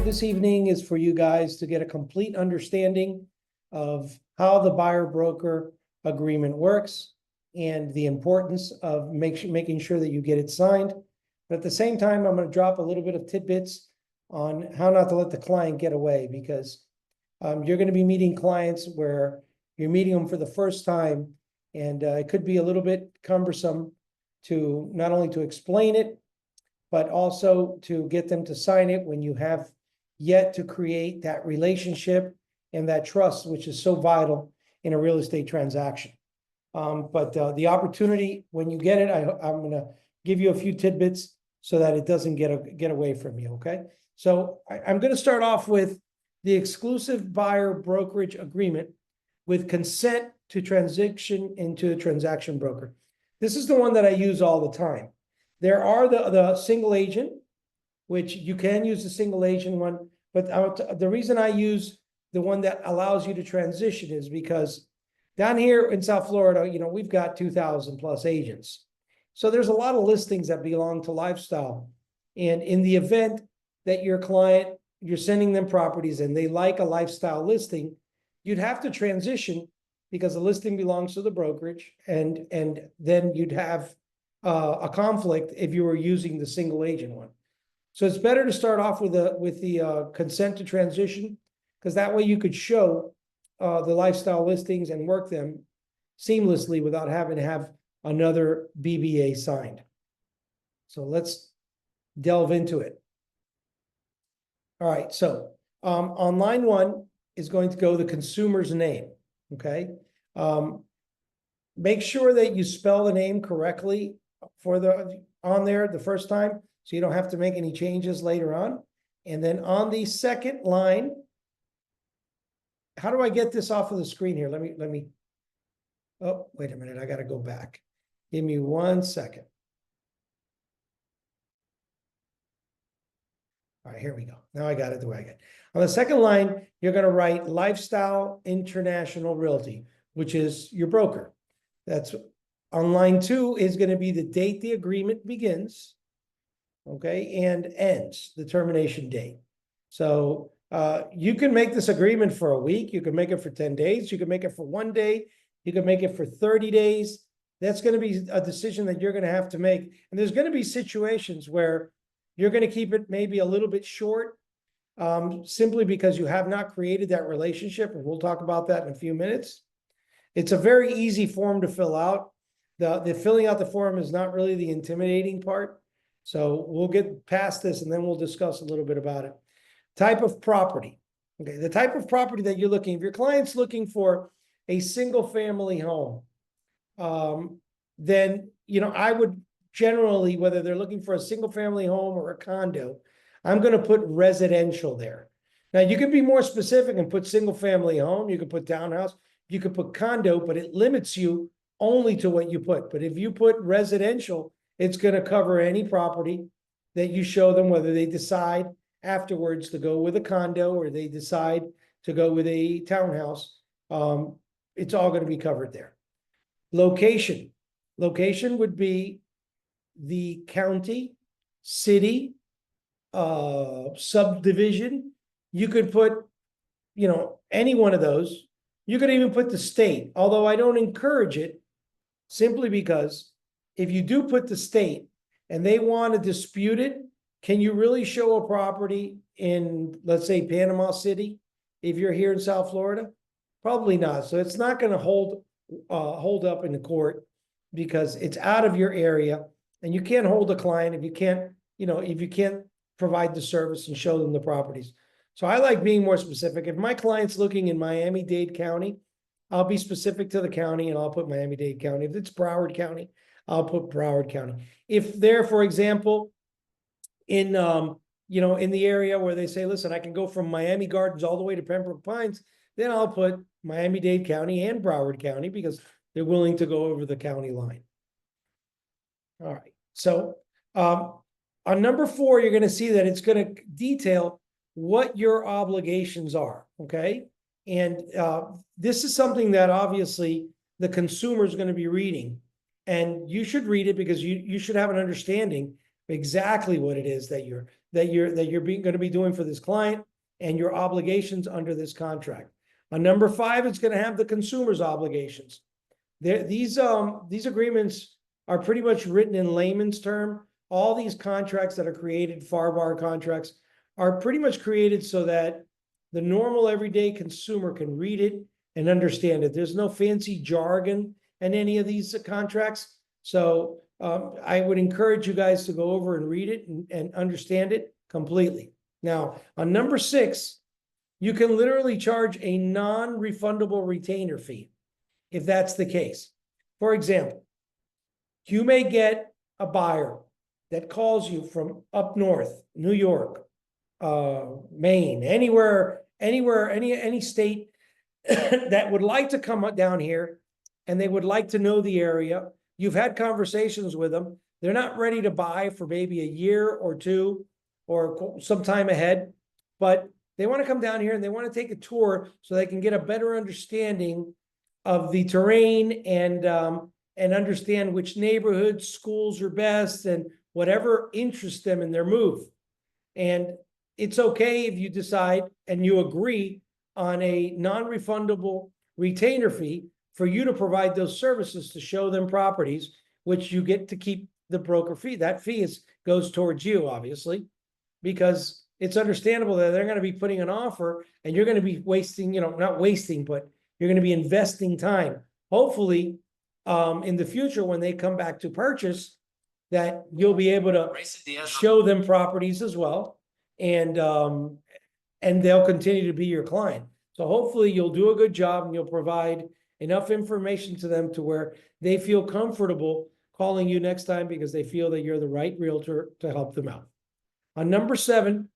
This evening is for you guys to get a complete understanding of how the buyer-broker agreement works and the importance of making sure that you get it signed. But at the same time, I'm going to drop a little bit of tidbits on how not to let the client get away, because you're going to be meeting clients where you're meeting them for the first time, and it could be a little bit cumbersome to not only to explain it, but also to get them to sign it when you have yet to create that relationship and that trust, which is so vital in a real estate transaction. But the opportunity, when you get it, I'm going to give you a few tidbits so that it doesn't get away from you, okay? So I'm going to start off with the exclusive buyer brokerage agreement with consent to transition into a transaction broker. This is the one that I use all the time. There are the single agent, which you can use the single agent one, but the reason I use the one that allows you to transition is because down here in South Florida, we've got 2,000 plus agents. So there's a lot of listings that belong to lifestyle. And in the event that your client, you're sending them properties and they like a lifestyle listing, you'd have to transition because the listing belongs to the brokerage, and then you'd have a conflict if you were using the single agent one. So it's better to start off with the consent to transition, because that way you could show the lifestyle listings and work them seamlessly without having to have another BBA signed. So let's delve into it. All right, so on line one is going to go the consumer's name, okay? Make sure that you spell the name correctly on there the first time, so you don't have to make any changes later on. And then on the second line, how do I get this off of the screen here? Let me, oh, wait a minute, I got to go back. Give me 1 second. All right, here we go. Now I got it the way I got it. On the second line, you're going to write Lifestyle International Realty, which is your broker. That's on line two is going to be the date the agreement begins, okay, and ends, the termination date. So you can make this agreement for a week. You can make it for 10 days. You can make it for 1 day. You can make it for 30 days. That's going to be a decision that you're going to have to make. And there's going to be situations where you're going to keep it maybe a little bit short, simply because you have not created that relationship. And we'll talk about that in a few minutes. It's a very easy form to fill out. The filling out the form is not really the intimidating part. So we'll get past this and then we'll discuss a little bit about it. Type of property. Okay, the type of property that you're looking, if your client's looking for a single family home, then, I would generally, whether they're looking for a single family home or a condo, I'm going to put residential there. Now you can be more specific and put single family home. You could put townhouse, you could put condo, but it limits you only to what you put. But if you put residential, it's going to cover any property that you show them, whether they decide afterwards to go with a condo or they decide to go with a townhouse. It's all going to be covered there. Location. Location would be the county, city, subdivision. You could put, any one of those. You could even put the state, although I don't encourage it, simply because if you do put the state and they want to dispute it, can you really show a property in, let's say, Panama City, if you're here in South Florida? Probably not. So it's not going to hold up in the court because it's out of your area, and you can't hold a client if you can't, if you can't provide the service and show them the properties. So I like being more specific. If my client's looking in Miami-Dade County, I'll be specific to the county and I'll put Miami-Dade County. If it's Broward County, I'll put Broward County. If they're, for example, in in the area where they say, listen, I can go from Miami Gardens all the way to Pembroke Pines, then I'll put Miami-Dade County and Broward County because they're willing to go over the county line. All right. So on number 4, you're going to see that it's going to detail what your obligations are. Okay. And this is something that obviously the consumer is going to be reading. And you should read it because you should have an understanding of exactly what it is that you're going to be doing for this client and your obligations under this contract. On number 5, it's going to have the consumer's obligations. These agreements are pretty much written in layman's term. All these contracts that are created, FAR contracts, are pretty much created so that the normal everyday consumer can read it and understand it. There's no fancy jargon in any of these contracts. So I would encourage you guys to go over and read it and understand it completely. Now, on number 6, you can literally charge a non-refundable retainer fee if that's the case. For example, you may get a buyer that calls you from up north, New York, Maine, anywhere, any state that would like to come down here and they would like to know the area. You've had conversations with them. They're not ready to buy for maybe a year or two or some time ahead, but they want to come down here and they want to take a tour so they can get a better understanding of the terrain and understand which neighborhoods, schools are best and whatever interests them in their move. And it's okay if you decide and you agree on a non-refundable retainer fee for you to provide those services to show them properties, which you get to keep the broker fee. That fee goes towards you, obviously, because it's understandable that they're going to be putting an offer and you're going to be wasting, not wasting, but you're going to be investing time. Hopefully, in the future, when they come back to purchase, that you'll be able to show them properties as well. And they'll continue to be your client. So hopefully you'll do a good job and you'll provide enough information to them to where they feel comfortable calling you next time because they feel that you're the right realtor to help them out. On number 7,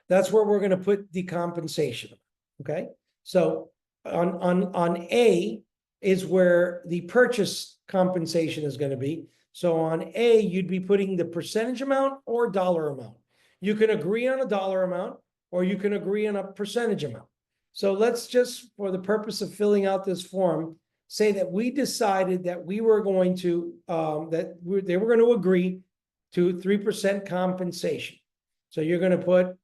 that's where we're going to put the compensation. Okay. So on A is where the purchase compensation is going to be. So on A, you'd be putting the percentage amount or dollar amount. You can agree on a dollar amount or you can agree on a percentage amount. So let's just, for the purpose of filling out this form, say that we decided that we were going to, they were going to agree to 3% compensation. So you're going to put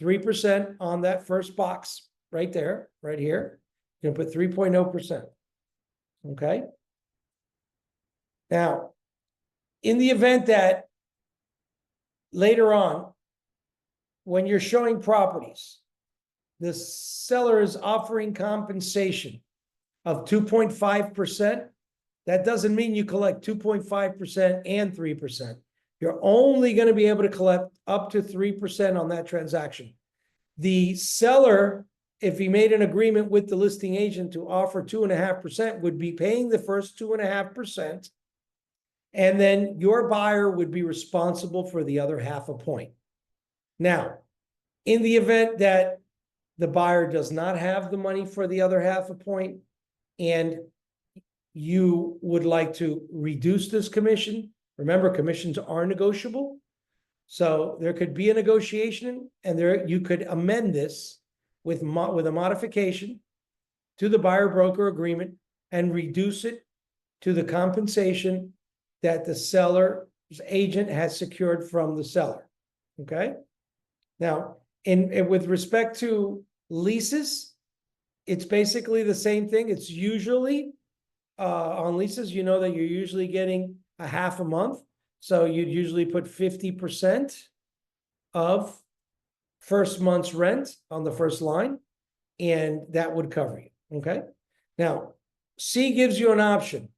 3% on that first box right there, right here. You're going to put 3.0%. Okay. Now, in the event that later on, when you're showing properties, the seller is offering compensation of 2.5%. That doesn't mean you collect 2.5% and 3%. You're only going to be able to collect up to 3% on that transaction. The seller, if he made an agreement with the listing agent to offer 2.5%, would be paying the first 2.5%. And then your buyer would be responsible for the other 0.5 point. Now, in the event that the buyer does not have the money for the other 0.5 point, and you would like to reduce this commission, remember, commissions are negotiable. So there could be a negotiation, and you could amend this with a modification to the buyer-broker agreement and reduce it to the compensation that the seller's agent has secured from the seller. Okay. Now, with respect to leases, it's basically the same thing. It's usually on leases, you know that you're usually getting a 0.5 month. So you'd usually put 50% of first month's rent on the first line, and that would cover you. Okay. Now, C gives you an option.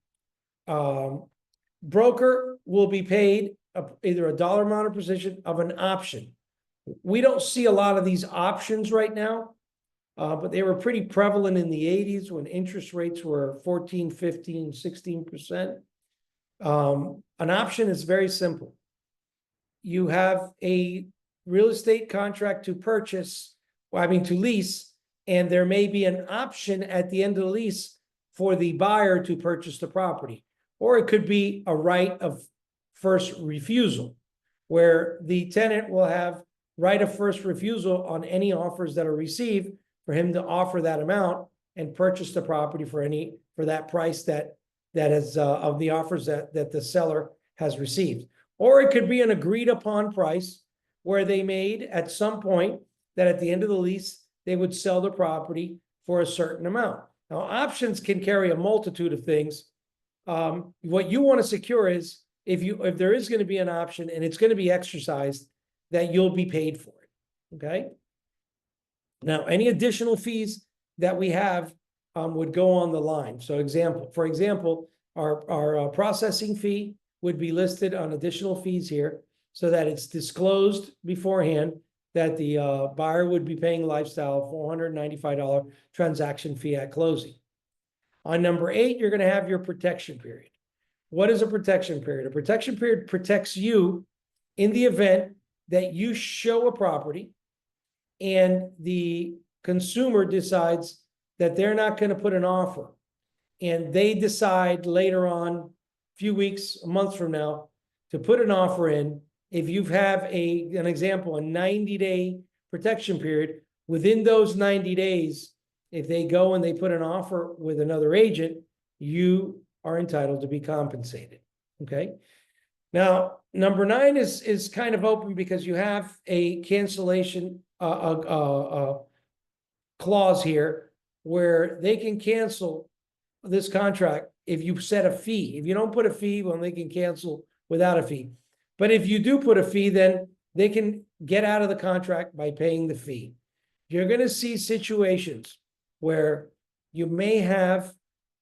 Broker will be paid either a dollar amount or position of an option. We don't see a lot of these options right now, but they were pretty prevalent in the 80s when interest rates were 14, 15, 16%. An option is very simple. You have a real estate contract to purchase, to lease, and there may be an option at the end of the lease for the buyer to purchase the property. Or it could be a right of first refusal, where the tenant will have right of first refusal on any offers that are received for him to offer that amount and purchase the property for that price that that is of the offers that the seller has received. Or it could be an agreed upon price where they made at some point that at the end of the lease, they would sell the property for a certain amount. Now, options can carry a multitude of things. What you want to secure is if there is going to be an option and it's going to be exercised, that you'll be paid for it. Okay. Now, any additional fees that we have would go on the line. So for example, our processing fee would be listed on additional fees here so that it's disclosed beforehand that the buyer would be paying Lifestyle $495 transaction fee at closing. On number 8, you're going to have your protection period. What is a protection period? A protection period protects you in the event that you show a property and the consumer decides that they're not going to put an offer, and they decide later on, a few weeks, a month from now, to put an offer in. If you have an example, a 90-day protection period, within those 90 days, if they go and they put an offer with another agent, you are entitled to be compensated. Okay. Now, number 9 is kind of open because you have a cancellation clause here where they can cancel this contract if you set a fee. If you don't put a fee, well, they can cancel without a fee. But if you do put a fee, then they can get out of the contract by paying the fee. You're going to see situations where you may have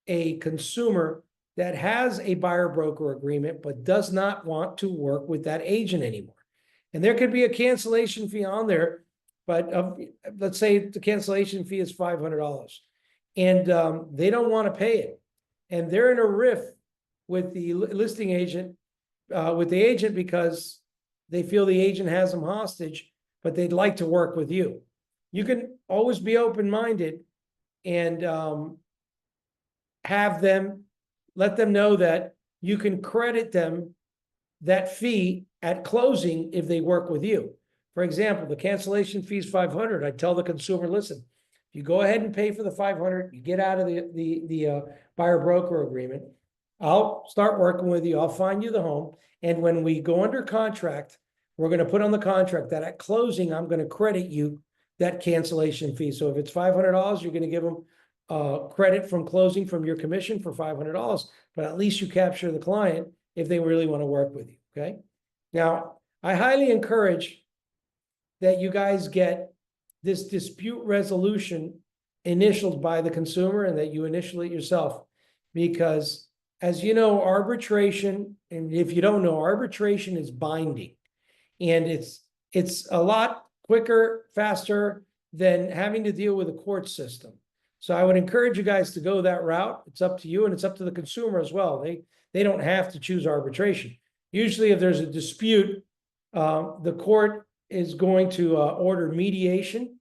a consumer that has a buyer-broker agreement but does not want to work with that agent anymore. And there could be a cancellation fee on there, but let's say the cancellation fee is $500, and they don't want to pay it. And they're in a riff with the listing agent, with the agent, because they feel the agent has them hostage, but they'd like to work with you. You can always be open-minded and let them know that you can credit them that fee at closing if they work with you. For example, the cancellation fee is $500. I tell the consumer, listen, you go ahead and pay for the $500, you get out of the buyer-broker agreement, I'll start working with you, I'll find you the home, and when we go under contract, we're going to put on the contract that at closing, I'm going to credit you that cancellation fee. So if it's $500, you're going to give them credit from closing from your commission for $500, but at least you capture the client if they really want to work with you. Okay. Now, I highly encourage that you guys get this dispute resolution initialed by the consumer and that you initial it yourself, because as you know, arbitration, and if you don't know, arbitration is binding, and it's a lot quicker, faster than having to deal with a court system. So I would encourage you guys to go that route. It's up to you, and it's up to the consumer as well. They don't have to choose arbitration. Usually if there's a dispute, the court is going to order mediation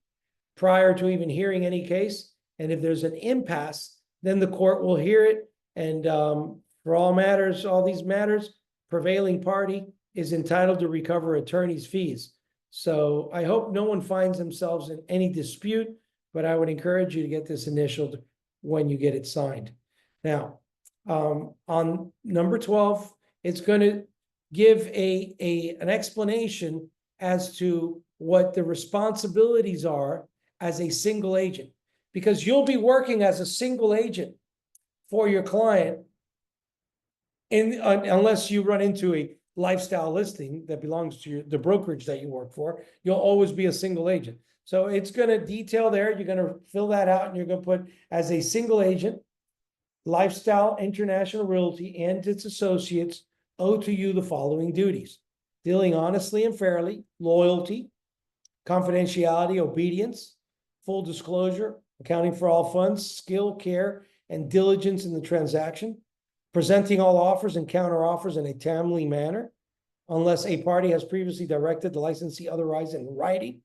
prior to even hearing any case. And if there's an impasse, then the court will hear it. And for all these matters, prevailing party is entitled to recover attorney's fees. So I hope no one finds themselves in any dispute, but I would encourage you to get this initialed when you get it signed. Now, on number 12, it's going to give an explanation as to what the responsibilities are as a single agent, because you'll be working as a single agent for your client unless you run into a lifestyle listing that belongs to the brokerage that you work for. You'll always be a single agent. So it's going to detail there. You're going to fill that out, and you're going to put, as a single agent, Lifestyle International Realty and its associates owe to you the following duties: dealing honestly and fairly, loyalty, confidentiality, obedience, full disclosure, accounting for all funds, skill, care, and diligence in the transaction, presenting all offers and counter offers in a timely manner, unless a party has previously directed the licensee otherwise in writing.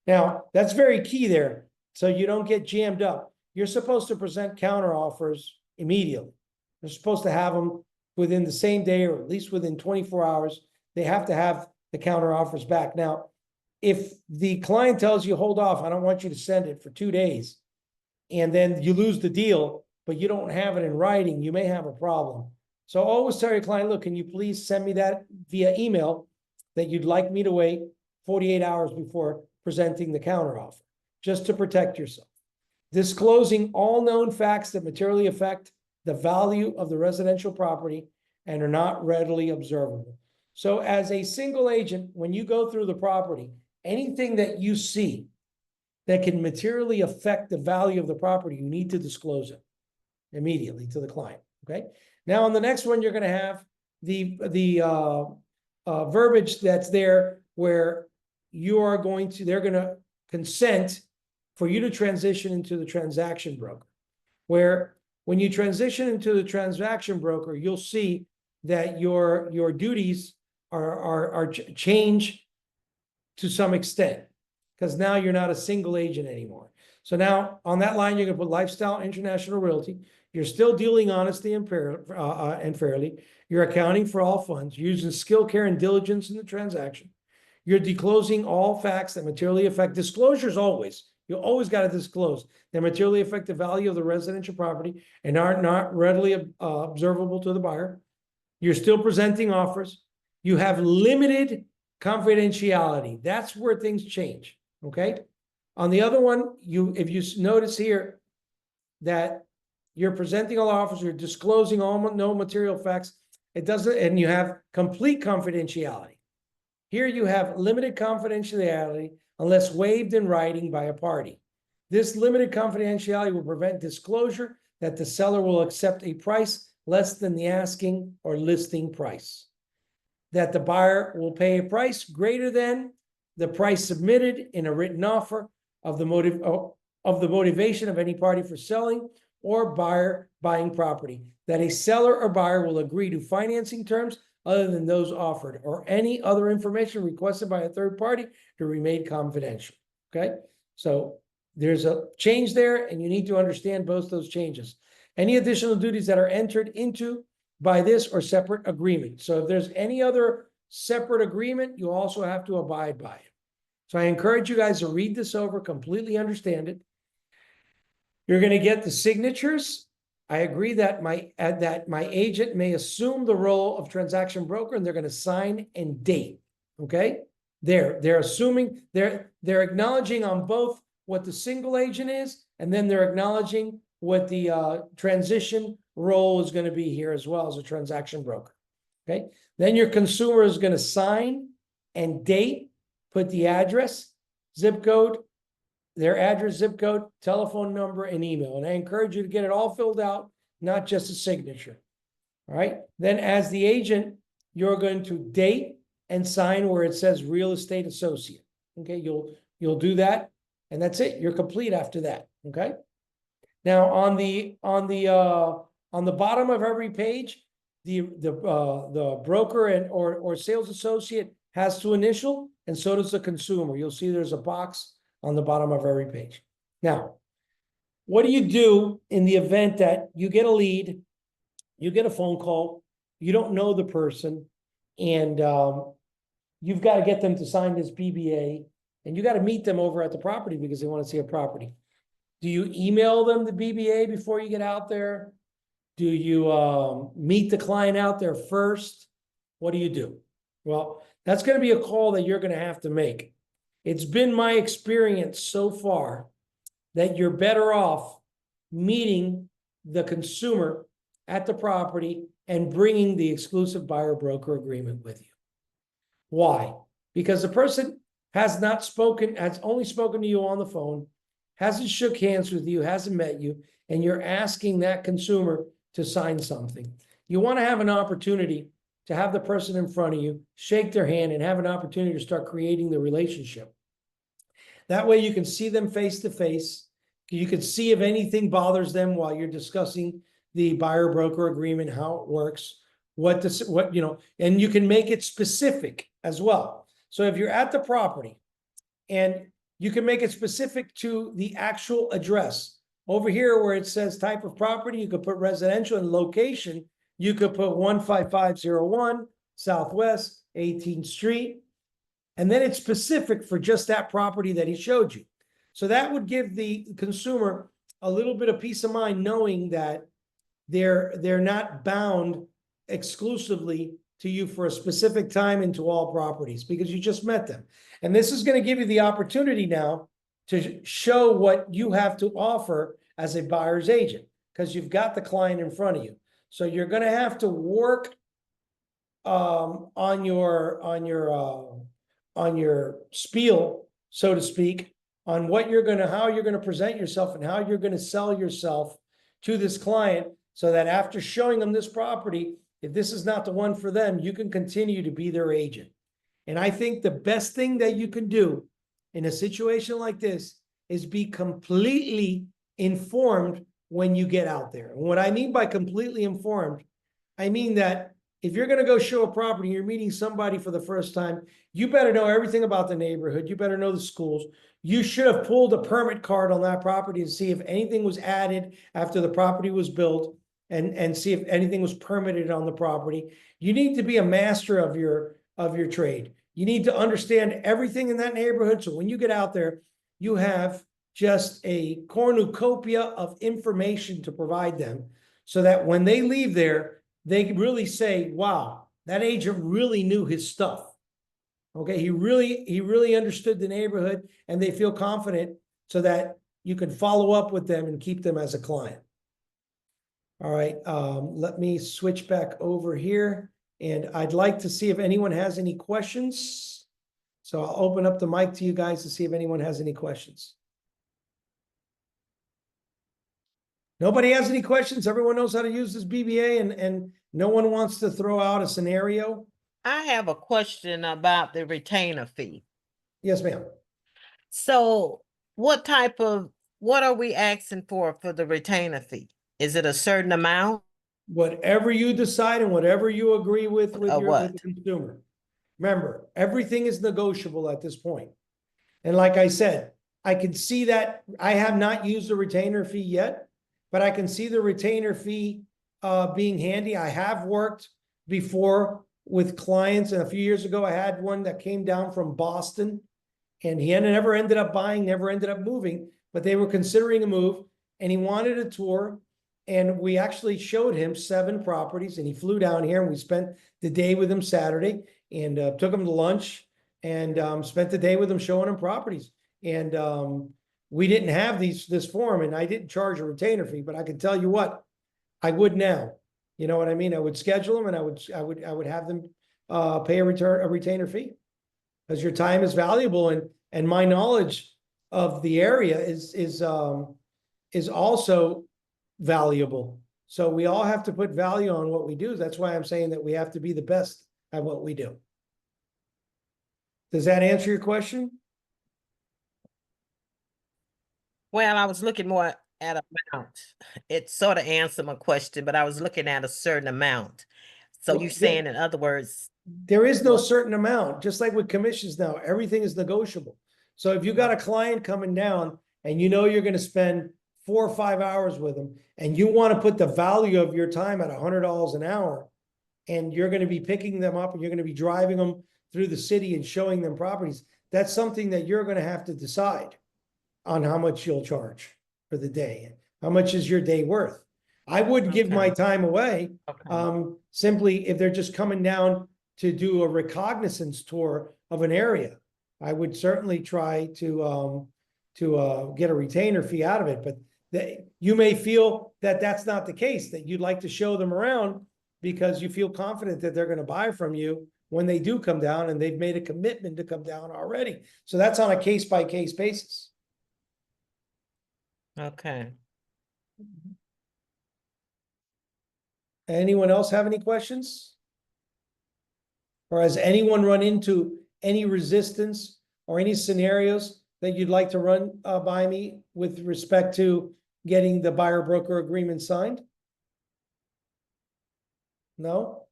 Now, that's very key there, so you don't get jammed up. You're supposed to present counter offers immediately. You're supposed to have them within the same day, or at least within 24 hours. They have to have the counter offers back. Now, if the client tells you, hold off, I don't want you to send it for 2 days, and then you lose the deal, but you don't have it in writing, you may have a problem. So always tell your client, look, can you please send me that via email that you'd like me to wait 48 hours before presenting the counteroffer, just to protect yourself. Disclosing all known facts that materially affect the value of the residential property and are not readily observable. So as a single agent, when you go through the property, anything that you see that can materially affect the value of the property, you need to disclose it immediately to the client, okay? Now, on the next one, you're gonna have the verbiage that's there where they're gonna consent for you to transition into the transaction broker. Where when you transition into the transaction broker, you'll see that your duties are change to some extent, because now you're not a single agent anymore. So now on that line, you're gonna put Lifestyle International Realty. You're still dealing honestly and fairly. You're accounting for all funds, using skill, care, and diligence in the transaction. You're disclosing all facts that materially affect disclosures always. You always got to disclose that materially affect the value of the residential property and are not readily observable to the buyer. You're still presenting offers. You have limited confidentiality. That's where things change, okay? On the other one, if you notice here that you're presenting all offers, you're disclosing all no material facts, it doesn't, and you have complete confidentiality. Here you have limited confidentiality unless waived in writing by a party. This limited confidentiality will prevent disclosure that the seller will accept a price less than the asking or listing price, that the buyer will pay a price greater than the price submitted in a written offer of the motivation of any party for selling or buyer buying property, that a seller or buyer will agree to financing terms other than those offered, or any other information requested by a third party to remain confidential, okay? So there's a change there, and you need to understand both those changes. Any additional duties that are entered into by this or separate agreement. So if there's any other separate agreement, you also have to abide by it. So I encourage you guys to read this over, completely understand it. You're going to get the signatures. I agree that my agent may assume the role of transaction broker, and they're going to sign and date. Okay, they're assuming they're acknowledging on both what the single agent is, and then they're acknowledging what the transition role is going to be here as well as a transaction broker. Okay, then your consumer is going to sign and date, put the address, zip code, their address, zip code, telephone number, and email. And I encourage you to get it all filled out, not just a signature. All right. Then as the agent, you're going to date and sign where it says real estate associate. Okay, you'll do that, and that's it. You're complete after that. Okay. Now on the bottom of every page, the broker and or sales associate has to initial, and so does the consumer. You'll see there's a box on the bottom of every page. Now, what do you do in the event that you get a lead, you get a phone call, you don't know the person, and you've got to get them to sign this BBA, and you got to meet them over at the property because they want to see a property? Do you email them the BBA before you get out there? Do you meet the client out there first? What do you do? Well, that's going to be a call that you're going to have to make. It's been my experience so far that you're better off meeting the consumer at the property and bringing the exclusive buyer broker agreement with you. Why? Because the person has only spoken to you on the phone, hasn't shook hands with you, hasn't met you, and you're asking that consumer to sign something. You want to have an opportunity to have the person in front of you, shake their hand, and have an opportunity to start creating the relationship. That way you can see them face to face. You can see if anything bothers them while you're discussing the buyer broker agreement, how it works, and you can make it specific as well. So if you're at the property and you can make it specific to the actual address. Over here where it says type of property, you could put residential, and location, you could put 15501 Southwest 18th Street. And then it's specific for just that property that he showed you. So that would give the consumer a little bit of peace of mind knowing that they're not bound exclusively to you for a specific time and to all properties because you just met them. And this is going to give you the opportunity now to show what you have to offer as a buyer's agent because you've got the client in front of you. So you're going to have to work on your spiel, so to speak, on how you're gonna present yourself and how you're gonna sell yourself to this client, so that after showing them this property, if this is not the one for them, you can continue to be their agent. And I think the best thing that you can do in a situation like this is be completely informed when you get out there. And what I mean by completely informed, I mean that if you're going to go show a property, you're meeting somebody for the first time, you better know everything about the neighborhood. You better know the schools. You should have pulled a permit card on that property to see if anything was added after the property was built and see if anything was permitted on the property. You need to be a master of your trade. You need to understand everything in that neighborhood. So when you get out there, you have just a cornucopia of information to provide them so that when they leave there, they really say, wow, that agent really knew his stuff. Okay, he really understood the neighborhood, and they feel confident so that you can follow up with them and keep them as a client. All right, let me switch back over here, and I'd like to see if anyone has any questions. So I'll open up the mic to you guys to see if anyone has any questions. Nobody has any questions? Everyone knows how to use this BBA and no one wants to throw out a scenario? I have a question about the retainer fee. Yes, ma'am. So what are we asking for the retainer fee? Is it a certain amount? Whatever you decide and whatever you agree with Or with the what? consumer. Remember, everything is negotiable at this point. And like I said, I can see that I have not used the retainer fee yet, but I can see the retainer fee being handy. I have worked before with clients, and a few years ago, I had one that came down from Boston, and he never ended up buying, never ended up moving, but they were considering a move, and he wanted a tour, and we actually showed him 7 properties, and he flew down here, and we spent the day with him Saturday, and took him to lunch, and spent the day with him showing him properties. And we didn't have this form, and I didn't charge a retainer fee, but I can tell you what, I would now. You know what I mean? I would schedule them, and I would have them pay a retainer fee, because your time is valuable, and my knowledge of the area is also valuable. So we all have to put value on what we do. That's why I'm saying that we have to be the best at what we do. Does that answer your question? Well, I was looking more at amount. It sort of answered my question, but I was looking at a certain amount. So Well, you're saying, in other words, there is no certain amount, just like with commissions now, everything is negotiable. So if you got a client coming down and you know you're going to spend 4 or 5 hours with them, and you want to put the value of your time at $100 an hour, and you're going to be picking them up and you're going to be driving them through the city and showing them properties, that's something that you're going to have to decide on how much you'll charge for the day. How much is your day worth? I wouldn't give my time away. Simply if they're just coming down to do a reconnaissance tour of an area, I would certainly try to get a retainer fee out of it. But you may feel that that's not the case, that you'd like to show them around because you feel confident that they're going to buy from you when they do come down, and they've made a commitment to come down already. So that's on a case-by-case basis. Okay. Anyone else have any questions? Or has anyone run into any resistance or any scenarios that you'd like to run by me with respect to getting the buyer broker agreement signed? No?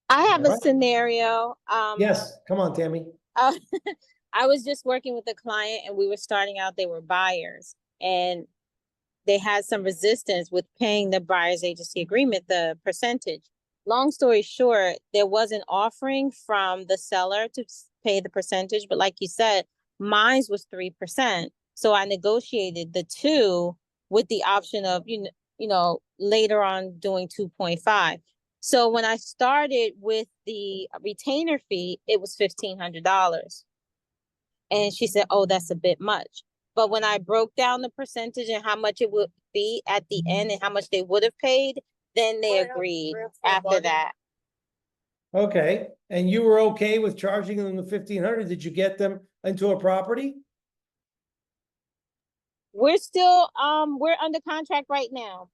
I have All a right. scenario. Yes, come on, Tammy. I was just working with a client, and we were starting out, they were buyers, and they had some resistance with paying the buyer's agency agreement, the percentage. Long story short, there was an offering from the seller to pay the percentage, but like you said, mine was 3%. So I negotiated the two with the option of, later on doing 2.5. So when I started with the retainer fee, it was $1,500. And she said, oh, that's a bit much. But when I broke down the percentage and how much it would be at the end and how much they would have paid, then they agreed after that. Okay, and you were okay with charging them the 1,500? Did you get them into a property? We're still, we're under contract right now.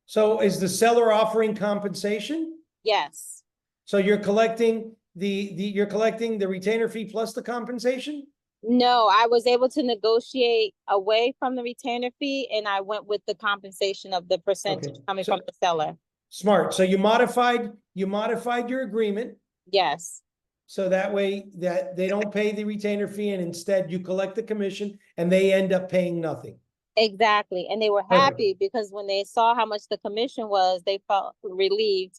So is the seller offering compensation? Yes. So you're collecting you're collecting the retainer fee plus the compensation? No, I was able to negotiate away from the retainer fee and I went with the compensation of the percentage Okay, coming so- from the seller. Smart. So you modified your agreement Yes, so that way that they don't pay the retainer fee and instead you collect the commission and they end up paying nothing. exactly. And they were Perfect. happy because when they saw how much the commission was, they felt relieved.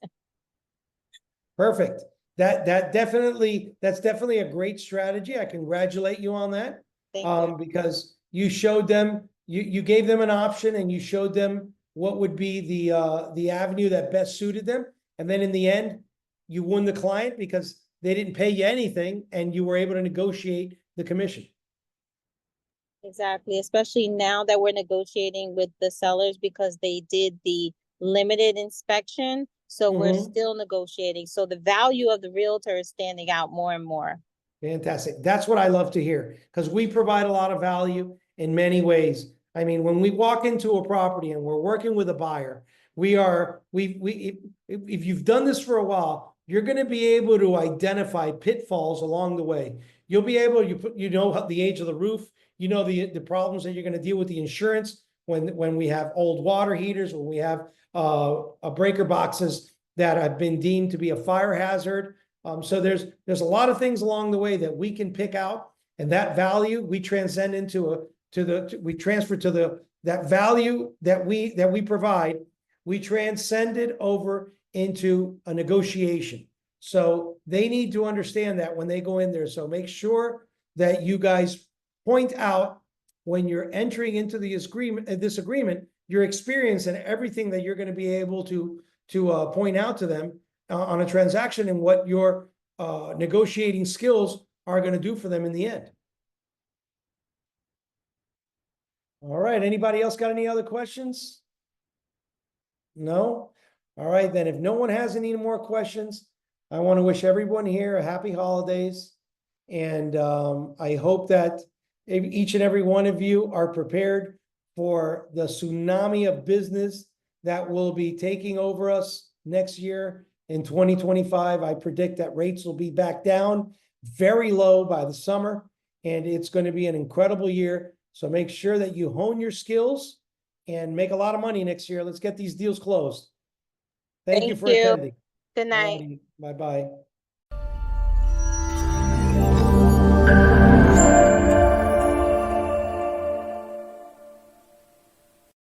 Perfect. That's definitely a great strategy. I congratulate you on that. Thank you. Because you showed them, you gave them an option and you showed them what would be the avenue that best suited them. And then in the end, you won the client because they didn't pay you anything and you were able to negotiate the commission. Exactly, especially now that we're negotiating with the sellers because they did the limited inspection. So we're Mhm. still negotiating. So the value of the realtor is standing out more and more. Fantastic. That's what I love to hear because we provide a lot of value in many ways. I mean, when we walk into a property and we're working with a buyer, if you've done this for a while, you're going to be able to identify pitfalls along the way. You'll be able, you know the age of the roof, you know the problems that you're going to deal with the insurance when we have old water heaters, when we have breaker boxes that have been deemed to be a fire hazard. So there's a lot of things along the way that we can pick out, and that value we transcend into we transfer to that value that we provide, we transcend it over into a negotiation. So they need to understand that when they go in there. So make sure that you guys point out when you're entering into this agreement, your experience and everything that you're going to be able to point out to them on a transaction and what your negotiating skills are going to do for them in the end. All right. Anybody else got any other questions? No? All right. Then if no one has any more questions, I want to wish everyone here a happy holidays. And I hope that each and every one of you are prepared for the tsunami of business that will be taking over us next year. In 2025, I predict that rates will be back down very low by the summer, and it's going to be an incredible year. So make sure that you hone your skills and make a lot of money next year. Let's get these deals closed. Thank you for attending. Good night. Bye-bye.